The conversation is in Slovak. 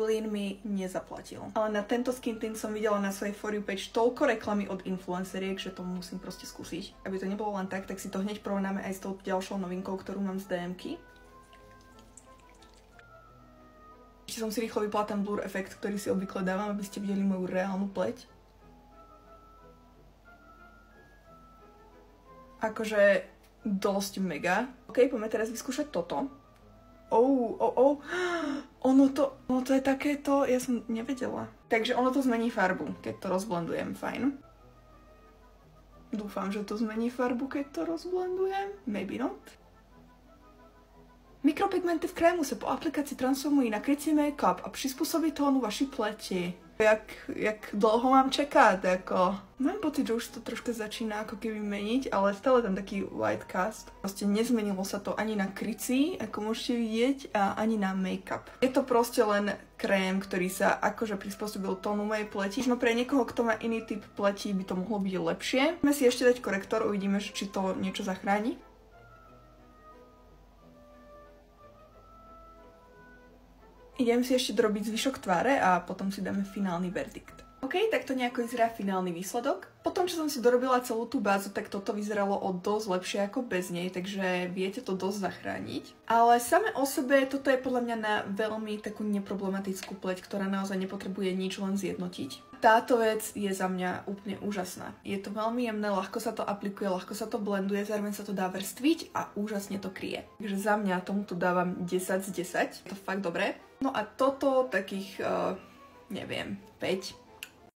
Lin mi nezaplatil. Ale na tento skin tint som videla na svojej For You page toľko reklamy od influenceriek, že to musím proste skúsiť. Aby to nebolo len tak si to hneď porovnáme aj s tou ďalšou novinkou, ktorú mám z DMky. Ešte som si rýchlo vypla ten blur efekt, ktorý si obvykle dávam, aby ste videli moju reálnu pleť. Akože dosť mega. Ok, poďme teraz vyskúšať toto. Ono to je takéto, ja som nevedela. Takže ono to zmení farbu, keď to rozblendujem, fajn. Dúfam, že to zmení farbu, keď to rozblendujem. Maybe not. Mikropigmenty v krému se po aplikaci transformují na krycí make-up a přizpůsobí tónu vaší pleti. Jak dlho mám čekat, jako... Mám pocit, že už to troška začíná ako keby meniť, ale stále tam taký white cast. Proste nezmenilo sa to ani na krycí, ako môžete vidieť, a ani na make-up. Je to proste len krém, ktorý sa akože prispôsobil tónu mojej pleti. Možno pre niekoho, kto má iný typ pleti, by to mohlo byť lepšie. Môžeme si ešte dať korektor, uvidíme, či to niečo zachráni. Idem si ešte dorobiť zvyšok tváre a potom si dáme finálny verdikt. OK, tak to nejako vyzerá finálny výsledok. Potom, čo som si dorobila celú tú bázu, tak toto vyzeralo o dosť lepšie ako bez nej, takže viete to dosť zachrániť. Ale same o sebe toto je podľa mňa na veľmi takú neproblematickú pleť, ktorá naozaj nepotrebuje nič len zjednotiť. Táto vec je za mňa úplne úžasná. Je to veľmi jemné, ľahko sa to aplikuje, ľahko sa to blenduje, zároveň sa to dá vrstviť a úžasne to kryje. Takže za mňa tomuto dávam 10 z 10. Je to fakt dobré. No a toto takých, neviem, 5.